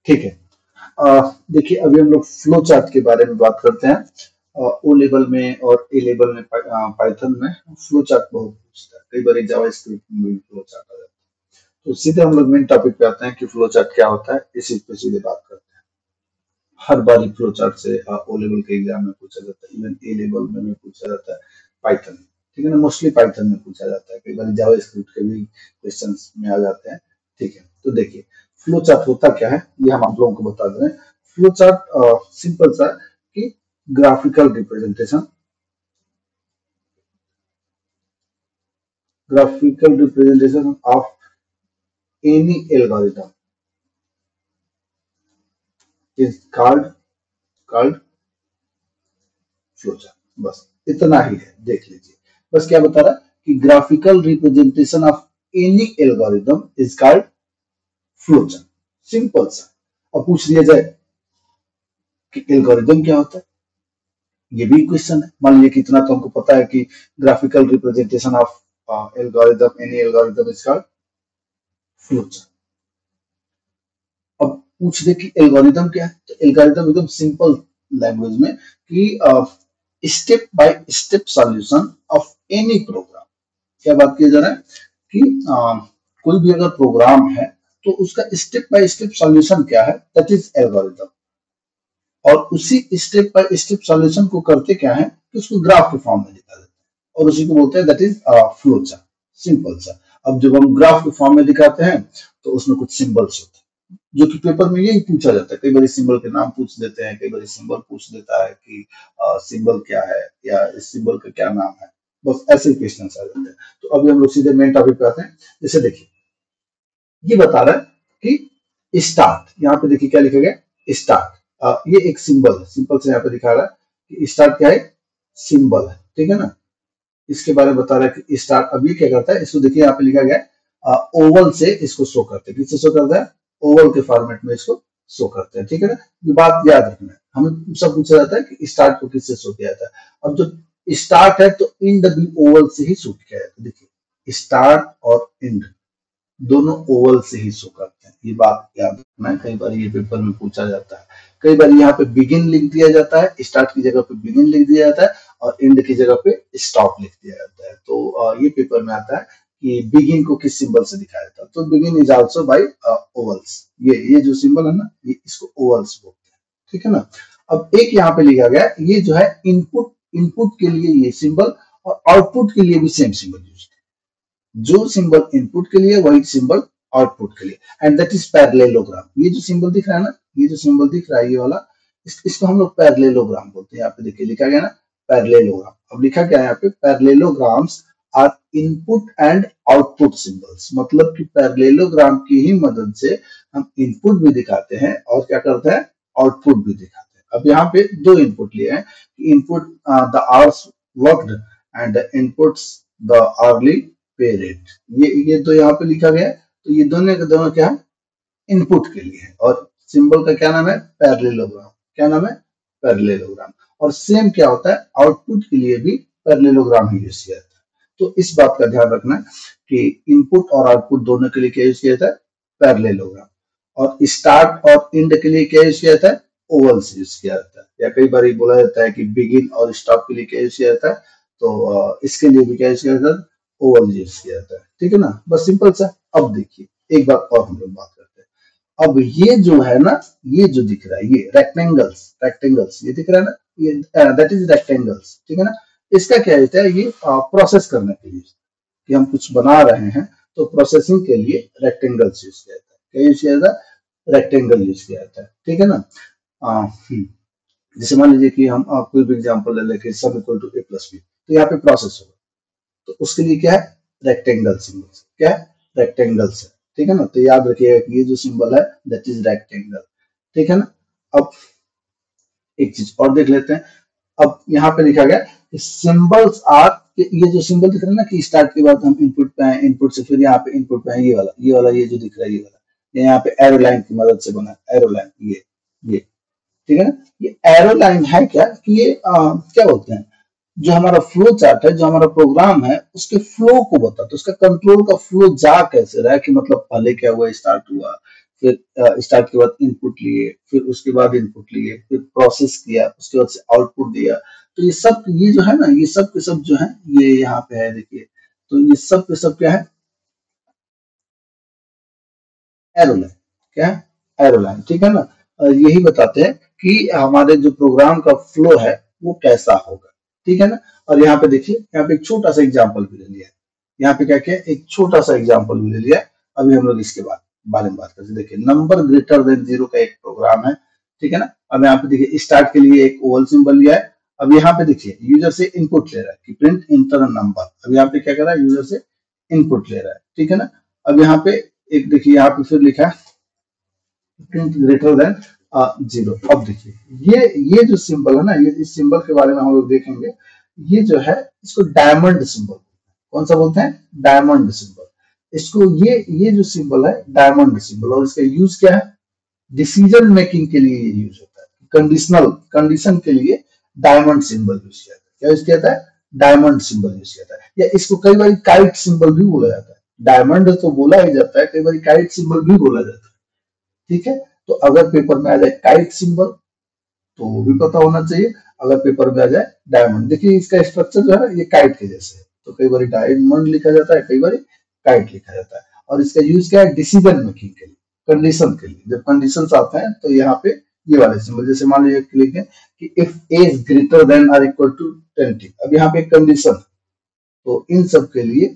ठीक है। देखिए अभी हम लोग फ्लो चार्ट के बारे में बात करते हैं। ओ लेवल में और ए लेवल में पाइथन में फ्लो चार्ट बहुत पूछता है, कई बार जावास्क्रिप्ट में भी फ्लो चार्ट आ जाता है। तो सीधे हम लोग मेन टॉपिक पे आते हैं कि फ्लो चार्ट क्या होता है, इसी पे सीधे बात करते हैं। हर बार फ्लो चार्ट से ओ लेवल के एग्जाम में पूछा जाता है, इवन ए लेवल में भी पूछा जाता है पाइथन, ठीक है ना। मोस्टली पाइथन में पूछा जाता है, कई बार जावास्क्रिप्ट के भी क्वेश्चन में आ जाते हैं, ठीक है। तो देखिए फ्लो चार्ट होता क्या है ये हम आप लोगों को बता दे रहे हैं। फ्लो चार्ट सिंपल सा कि graphical representation of any algorithm is called flow chart. बस इतना ही है, देख लीजिए। बस क्या बता रहा है कि graphical representation of any algorithm is called flow chart, simple सा। अब पूछ लिया जाए कि एल्गोरिथम क्या होता है, ये भी क्वेश्चन है। मान लीजिए कि इतना तो हमको पता है कि graphical representation of algorithm any algorithm is called flow chart. अब पूछ दे कि एल्गोरिथम क्या है, तो एल्गोरिथम एकदम सिंपल लैंग्वेज में कि step by step solution of any program. क्या बात किया जा रहा है कि कोई भी अगर प्रोग्राम है तो उसका स्टेप बाय स्टेप सॉल्यूशन क्या है, दैट इज एल्गोरिथम। और उसी स्टेप बाय स्टेप सॉल्यूशन को करते क्या है कि उसको ग्राफ के फॉर्म में दिखा देते हैं और उसी को बोलते हैं that is flow chart, simple सा। अब जब हम ग्राफ के फॉर्म में दिखाते हैं तो उसमें कुछ सिंबल्स होते हैं जो कि पेपर में यही पूछा जाता है। कई बार सिंबल के नाम पूछ देते हैं, कई बार सिंबल पूछ देता है कि सिंबल क्या है या इस सिंबल का क्या नाम है, बस ऐसे ही क्वेश्चन आ जाते हैं। तो अभी हम लोग सीधे मेन टॉपिक पे आते हैं। जैसे देखिए ये बता रहा है कि स्टार्ट, यहाँ पे देखिए क्या लिखा गया स्टार्ट। ये एक सिंबल है, सिंपल से यहाँ पे दिखा रहा है कि स्टार्ट क्या है, सिंबल है, ठीक है ना। इसके बारे में बता रहा है कि स्टार्ट अब ये क्या करता है, इसको देखिए यहाँ पे लिखा गया है ओवल से इसको शो करते हैं। किससे शो करता है, ओवल के फॉर्मेट में इसको शो करते हैं, ठीक है ना। ये बात याद रखना है, हमें सब पूछा जाता है कि स्टार्ट को किससे शो किया जाता है। अब जो स्टार्ट है तो इंड भी ओवल से ही शो किया जाता है। देखिए स्टार्ट और इंड दोनों ओवल से ही शो करते हैं, ये बात याद रखना है। कई बार ये पेपर में पूछा जाता है, कई बार यहाँ पे बिगिन लिख दिया जाता है, स्टार्ट की जगह पे बिगिन लिख दिया जाता है और एंड की जगह पे स्टॉप लिख दिया जाता है। तो ये पेपर में आता है कि बिगिन को किस सिंबल से दिखाया जाता है, तो begin is also by vowels. ये जो सिंबल है ना, ये इसको ओवल्स बोलते हैं, ठीक है ना। अब एक यहाँ पे लिखा गया ये जो है इनपुट, इनपुट के लिए ये सिंबल और आउटपुट के लिए भी सेम सिंबल यूज है। जो सिंबल इनपुट के लिए वही सिंबल आउटपुट के लिए, एंड दैट इज पैरेललोग्राम। ये जो सिंबल दिख रहा है ना, ये जो सिंबल दिख रहा है ये वाला, इसको हम लोग पैरेललोग्राम बोलते हैं। यहाँ पे देखिए लिखा गया ना पैरेललोग्राम। अब लिखा गया है यहाँ पे parallelograms are input and output symbols, मतलब कि पैरेललोग्राम की ही मदद से हम इनपुट भी दिखाते हैं और क्या करते हैं, आउटपुट भी दिखाते हैं। अब यहाँ पे दो इनपुट लिए हैं, input the hours worked and inputs the early पे रेट। ये तो यहाँ पे लिखा गया है, तो ये दोनों के दोनों क्या है, इनपुट के लिए है। और सिंबल का क्या नाम है, पैरेललोग्राम। क्या नाम है, पैरेललोग्राम। और सेम क्या होता है, आउटपुट के लिए भी पैरेललोग्राम ही यूज किया जाता है। तो इस बात का ध्यान रखना है कि इनपुट और आउटपुट दोनों के लिए क्या यूज किया जाता है, पैरेललोग्राम। और स्टार्ट और एंड के लिए क्या यूज किया जाता है, ओवल से यूज किया जाता है। या कई बार बोला जाता है कि बिगिन और स्टॉप के लिए क्या यूज किया जाता है, तो इसके लिए भी क्या यूज किया जाता है, ओवल यूज किया जाता है, ठीक है ना। बस सिंपल सा। अब देखिए एक बात और हम लोग बात करते हैं। अब ये जो है ना, ये जो दिख रहा है ये रेक्टेंगल्स ये दिख रहा है ना, ये दैट इज रेक्टेंगल्स, ठीक है ना। इसका क्या होता है, ये प्रोसेस करने के लिए कि हम कुछ बना रहे हैं तो प्रोसेसिंग के लिए रेक्टेंगल्स यूज किया जाता है। क्या यूज किया जाता है, रेक्टेंगल यूज किया जाता है, ठीक है ना। जैसे मान लीजिए कि हम कोई भी एग्जांपल ले लेके सब equal to a plus B, तो यहाँ पे प्रोसेस होगा तो उसके लिए क्या है, रेक्टेंगल सिंबल। क्या है, रेक्टेंगल्स है, ठीक है ना। तो याद रखिएगा कि ये जो सिंबल है दैट इज रेक्टेंगल, ठीक है ना। अब एक चीज और देख लेते हैं। अब यहाँ पे लिखा गया कि सिंबल्स आर, ये जो सिंबल दिख रहा है ना कि स्टार्ट के बाद हम इनपुट पे आए, इनपुट से फिर यहाँ पे इनपुट पे आए, ये वाला ये जो दिख रहा है ये वाला, यहाँ पे एरो लाइन की मदद से बना है, एरो लाइन ये ठीक है ना। ये एरो लाइन है क्या कि ये क्या बोलते हैं, जो हमारा फ्लो चार्ट है, जो हमारा प्रोग्राम है उसके फ्लो को बताता है, उसका कंट्रोल का फ्लो जा कैसे रहा है, कि मतलब पहले क्या हुआ, स्टार्ट हुआ, फिर स्टार्ट के बाद इनपुट लिए, फिर उसके बाद इनपुट लिए, फिर प्रोसेस किया, उसके बाद से आउटपुट दिया। तो ये जो है ना, ये सब के सब जो है ये यहाँ पे है देखिए। तो ये सब के सब क्या है, एरो लाइन। क्या है, एरो लाइन, ठीक है ना। यही बताते हैं कि हमारे जो प्रोग्राम का फ्लो है वो कैसा होगा, ठीक है ना। और यहाँ पे देखिए, यहाँ पे एक छोटा सा एग्जाम्पल भी ले लिया है। यहाँ पे क्या क्या है, एक छोटा सा एग्जाम्पल भी ले लिया है। अभी हम लोग इसके बारे में बात करते हैं। देखिए, नंबर ग्रेटर देन 0 का एक प्रोग्राम है, ठीक है ना। अब यहाँ पे देखिए, स्टार्ट के लिए एक ओवल सिंबल लिया है। अब यहाँ पे देखिए, यूजर से इनपुट ले रहा है कि प्रिंट इंटर नंबर। अब यहाँ पे क्या कर रहा है, यूजर से इनपुट ले रहा है, ठीक है ना। अब यहाँ पे एक देखिए, यहाँ पे फिर लिखा है प्रिंट ग्रेटर देन 0। अब देखिए, ये जो सिंबल है ना, ये इस सिंबल के बारे में हम लोग देखेंगे। ये जो है, इसको डायमंड सिंबल, कौन सा बोलते हैं, डायमंड सिंबल। इसको ये जो सिंबल है डायमंड सिंबल, और इसका यूज क्या है, डिसीजन मेकिंग के लिए ये यूज होता है। कंडीशनल कंडीशन के लिए डायमंड सिंबल यूज किया जाता है। क्या यूज किया जाता है, डायमंड सिंबल यूज किया जाता है। या इसको कई बार काइट सिंबल भी बोला जाता है। डायमंड तो बोला ही जाता है, कई बार काइट सिंबल भी बोला जाता है, ठीक है। तो अगर पेपर में आ जाए काइट सिंबल तो वो भी पता होना चाहिए। अगर पेपर में आ जाए डायमंड, देखिए इसका स्ट्रक्चर जो है ना, ये काइट के जैसे है। तो कई बार डायमंड लिखा जाता है, कई बार काइट लिखा जाता है। और इसका यूज क्या है, डिसीजन मेकिंग के लिए, कंडीशन के लिए। जब कंडीशंस आते हैं तो यहाँ पे ये वाले सिंबल, जैसे मान लीजिए लिखें कि if A is greater than और इक्वल टू 20। अब यहाँ पे कंडीशन, तो इन सब के लिए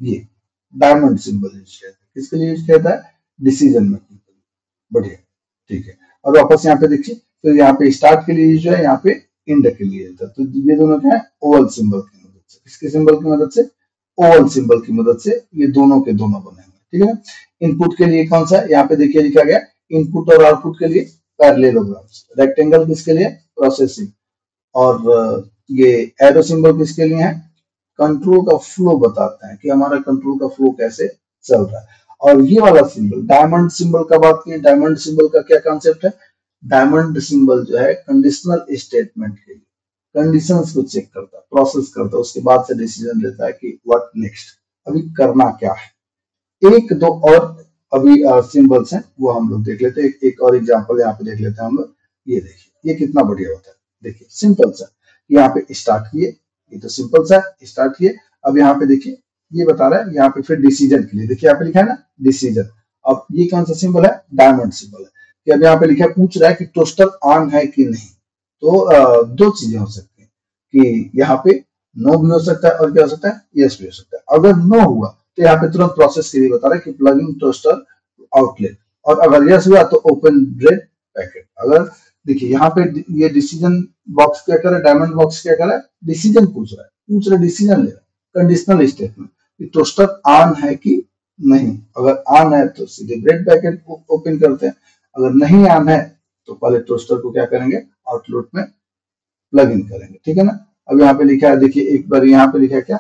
ये डायमंड सिंबल यूज किया जाता है। किसके लिए यूज किया जाता है, डिसीजन मेकिंग के लिए। बढ़िया, ठीक है। और वापस यहाँ पे देखिए, फिर यहाँ पे स्टार्ट के लिए जो है, यहाँ पे इंड के लिए था। तो ये दोनों क्या है, ओवल सिंबल की मदद से। किसके सिंबल की मदद से, ओवल सिंबल की मदद से ये दोनों के दोनों बने हुए, ठीक है ना। इनपुट के लिए कौन सा है, यहाँ पे देखिए लिखा गया इनपुट और आउटपुट के लिए पैरेललोग्राम्स। रेक्टेंगल किसके लिए, प्रोसेसिंग। और ये एरो सिंबल किसके लिए है, कंट्रोल का फ्लो बताते हैं कि हमारा कंट्रोल का फ्लो कैसे चल रहा है। और ये वाला सिंबल डायमंड सिंबल का बात करें, डायमंड सिंबल का क्या कॉन्सेप्ट है, डायमंड सिंबल जो है कंडीशनल स्टेटमेंट के लिए, कंडीशंस को चेक करता है, प्रोसेस करता है, उसके बाद से डिसीजन लेता है कि व्हाट नेक्स्ट, अभी करना क्या है। एक दो और अभी सिंबल्स हैं, वो हम लोग देख लेते हैं। एक और एग्जांपल यहाँ पे देख लेते हैं हम लोग। ये देखिए, ये कितना बढ़िया होता है। देखिए सिंपल सा, यहाँ पे स्टार्ट किए, ये तो सिंपल सा स्टार्ट किए। अब यहाँ पे देखिए, ये बता रहा है यहाँ पे फिर डिसीजन के लिए। देखिए यहाँ पे लिखा है ना डिसीजन। अब ये कौन सा सिंबल है, डायमंड सिंबल है। कि अब यहाँ पे लिखा है, पूछ रहा है कि टोस्टर ऑन है कि नहीं। तो दो चीजें हो सकती हैं कि यहाँ पे नो भी हो सकता है और क्या हो सकता है, यस भी हो सकता है। अगर नो हुआ तो यहाँ पे तुरंत प्रोसेस के लिए बता रहा है कि प्लगिंग टोस्टर आउटलेट। और अगर यस हुआ तो ओपन ब्रेड पैकेट। अगर देखिए यहाँ पे ये डिसीजन बॉक्स क्या कर रहा है, डायमंड बॉक्स क्या कर रहा है, डिसीजन पूछ रहा है, डिसीजन ले रहा है, कंडीशनल स्टेटमेंट कि टोस्टर ऑन है कि नहीं। अगर ऑन है तो सीधे ब्रेड पैकेट ओपन करते हैं, अगर नहीं ऑन है तो पहले टोस्टर को क्या करेंगे, आउटलेट में प्लग इन करेंगे, ठीक है ना। अब यहाँ पे लिखा है, देखिए एक बार यहाँ पे लिखा है क्या,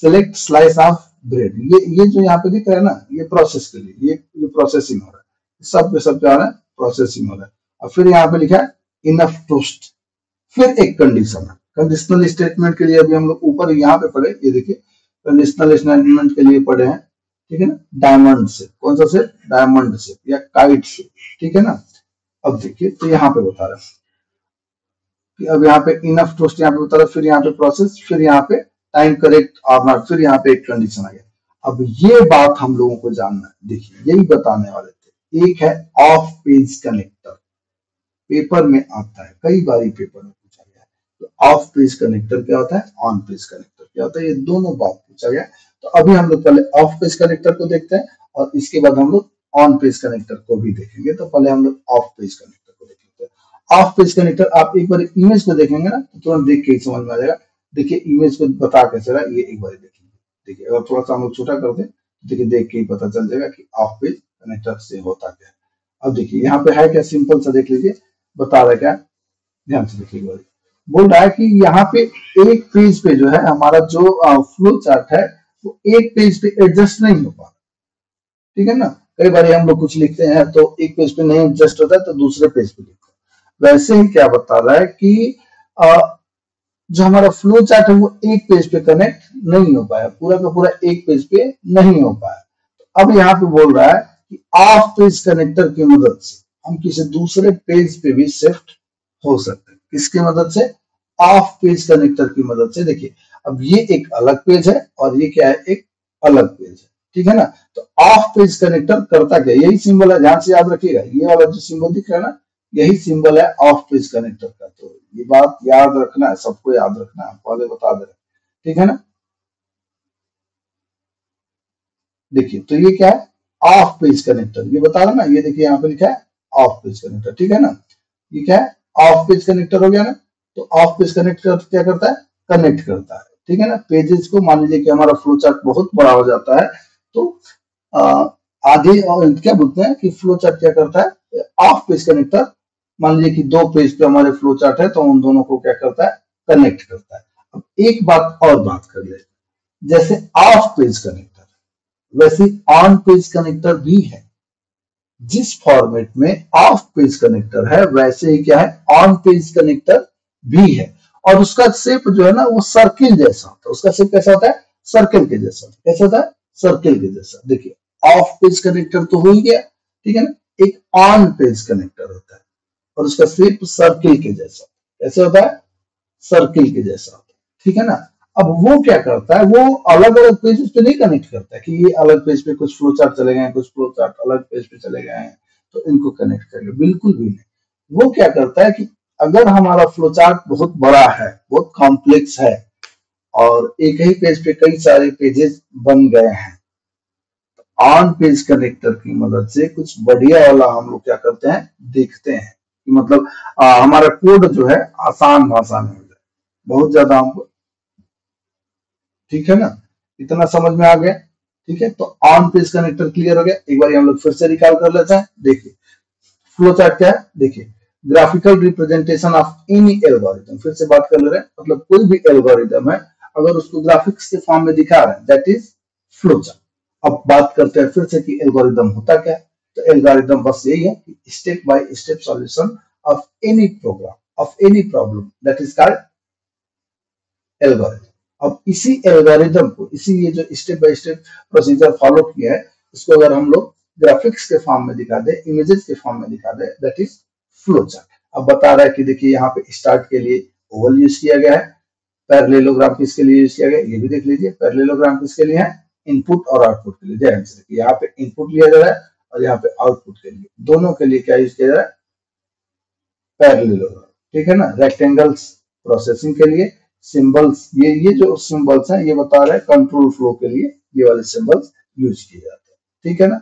सिलेक्ट स्लाइस ऑफ ब्रेड। ये जो यहाँ पे दिख रहा है ना, ये प्रोसेस के लिए, ये प्रोसेसिंग हो रहा है। सब पे सब क्या हो रहा है, प्रोसेसिंग हो रहा है। और फिर यहाँ पे लिखा है इनफ टोस्ट। फिर एक कंडीशन है, कंडीशनल स्टेटमेंट के लिए अभी हम लोग ऊपर यहाँ पे पढ़े, ये देखिए कंडीशनल स्टेटमेंट के लिए पढ़े हैं, ठीक है ना। डायमंड से, कौन सा से, डायमंड से या काइट से, ठीक है ना। अब देखिए, तो यहाँ पे बता रहा है कि अब यहाँ पे इनफ टोस्ट यहाँ पे बता रहा है, फिर यहाँ पे प्रोसेस, फिर यहाँ पे टाइम करेक्ट और नॉट, फिर यहाँ पे एक कंडीशन आ गया। अब ये बात हम लोगों को जानना है, देखिए यही बताने वाले थे। एक है ऑफ पेज कनेक्टर, पेपर में आता है, कई बार पेपर में पूछा गया है। तो ऑफ पेज कनेक्टर क्या होता है, ऑन पेज कनेक्टर क्या होता है, ये दोनों बात पूछा गया। तो अभी हम लोग पहले ऑफ पेज कनेक्टर को देखते हैं और इसके बाद हम लोग ऑन पेज कनेक्टर को भी देखेंगे। तो पहले हम लोग ऑफ पेज कनेक्टर को देख लेते हैं। ऑफ पेज कनेक्टर, आप एक बार इमेज को देखेंगे ना तो तुरंत देख के ही समझ में आ जाएगा। देखिए इमेज को बता कैसे रहा है, ये एक बार देखेंगे। देखिए अगर थोड़ा सा हम लोग छोटा कर दें तो देखिए देख के ही पता चल जाएगा कि ऑफ पेज कनेक्टर से होता क्या है। अब देखिए यहाँ पे है क्या, सिंपल सा देख लीजिए, बता रहा है क्या, ध्यान से देखिए। बोल रहा है कि यहाँ पे एक पेज पे जो है हमारा जो फ्लो चार्ट है वो एक पेज पे एडजस्ट नहीं हो पा रहा, ठीक है ना। कई बार हम लोग कुछ लिखते हैं तो एक पेज पे नहीं एडजस्ट होता है तो दूसरे पेज पे लिखते हैं। वैसे ही क्या बता रहा है कि जो हमारा फ्लो चार्ट है वो एक पेज पे कनेक्ट नहीं हो पाया, पूरा का पूरा एक पेज पे नहीं हो पाया। तो अब यहाँ पे बोल रहा है कि ऑफ पेज कनेक्टर की मदद से हम किसी दूसरे पेज पे भी शिफ्ट हो सकते हैं। किसकी मदद से? ऑफ पेज कनेक्टर की मदद से। देखिए अब ये एक अलग पेज है और ये क्या है? एक अलग पेज है, ठीक है ना। तो ऑफ पेज कनेक्टर करता क्या? यही सिंबल है, ध्यान से याद रखिएगा, ये वाला जो सिंबल दिख रहा है ना, यही सिंबल है ऑफ पेज कनेक्टर का। तो ये बात याद रखना है, सबको याद रखना है, पहले बता दे रहे, ठीक है ना। देखिए तो ये क्या है? ऑफ पेज कनेक्टर, ये बता रहा ना, ये देखिए यहाँ पे लिखा है ऑफ पेज कनेक्टर, ठीक है ना। ये क्या है? ऑफ पेज कनेक्टर हो गया ना। तो ऑफ पेज कनेक्टर क्या करता है? कनेक्ट करता है, ठीक है ना। पेजेस को मान लीजिए कि हमारा फ्लो चार्ट बहुत बड़ा हो जाता है, तो आधे और क्या बोलते हैं कि फ्लो चार्ट क्या करता है? ऑफ पेज कनेक्टर, मान लीजिए कि दो पेज पे हमारे फ्लो चार्ट है, तो उन दोनों को क्या करता है? कनेक्ट करता है। अब एक बात और बात कर ले, जैसे ऑफ पेज कनेक्टर वैसे ऑन पेज कनेक्टर भी है। जिस फॉर्मेट में ऑफ पेज कनेक्टर है वैसे ही क्या है? ऑन पेज कनेक्टर भी है। और उसका शेप जो है ना वो सर्किल जैसा होता है। उसका शेप कैसा होता है? सर्किल के जैसा। कैसा होता है? सर्किल के जैसा। देखिए ऑफ पेज कनेक्टर तो हो ही गया, ठीक है ना। एक ऑन पेज कनेक्टर होता है और उसका शेप सर्किल के जैसा। कैसे होता है? सर्किल के जैसा होता है, ठीक है ना। अब वो क्या करता है? वो अलग अलग पेज पे नहीं कनेक्ट करता है कि ये अलग पेज पे कुछ फ्लो चार्ट चले गए, कुछ फ्लो चार्ट अलग पेज पे चले गए हैं तो इनको कनेक्ट करेगा, बिल्कुल भी नहीं। वो क्या करता है कि अगर हमारा फ्लो चार्ट बहुत बड़ा है, बहुत कॉम्प्लेक्स है और एक ही पेज पे कई सारे पेजेस बन गए हैं, ऑन पेज कनेक्टर की मदद से कुछ बढ़िया वाला हम लोग क्या करते हैं? देखते हैं कि मतलब हमारा कोड जो है आसान भाषा में हो जाए, बहुत ज्यादा हमको, ठीक है ना। इतना समझ में आ गया, ठीक है। तो ऑन पेज कनेक्टर क्लियर हो गया। एक बार हम लोग फिर से रिकॉल कर लेते हैं। देखिए फ्लो चार्ट क्या है? देखिए graphical representation of any algorithm, फिर से बात कर ले रहे हैं, मतलब कोई भी एल्गोरिथम है अगर उसको ग्राफिक्स के फॉर्म में दिखा रहे हैं, दैट इज फ्लो चार्ट। अब बात करते हैं फिर से कि एल्गोरिथम होता क्या है। तो एल्गोरिथम बस यही है कि step by step solution of any program, of any problem, that is called algorithm. अब इसी एल्गोरिथम को, इसी ये जो step by step procedure follow किया है, इसको अगर हम लोग ग्राफिक्स के फॉर्म में दिखा दे, इमेजेस के फॉर्म में दिखा दे, दैट इज फ्लो चार्ट। अब बता रहा है कि देखिए यहाँ पे स्टार्ट के लिए ओवल यूज किया गया है, पैरेललोग्राम किसके लिए यूज किया गया, ये भी देख लीजिए। पैरेललोग्राम किसके लिए है? इनपुट और आउटपुट के लिए। ध्यान से देखिए, यहाँ पे इनपुट लिया जा रहा है और यहाँ पे आउटपुट के लिए, दोनों के लिए क्या यूज किया जा रहा है? पैरेललोग्राम, ठीक है ना। रेक्टेंगल्स प्रोसेसिंग के लिए, सिंबल्स, ये जो सिंबल्स हैं ये बता रहे हैं कंट्रोल फ्लो के लिए, ये वाले सिंबल्स यूज किए जाते हैं, ठीक है ना।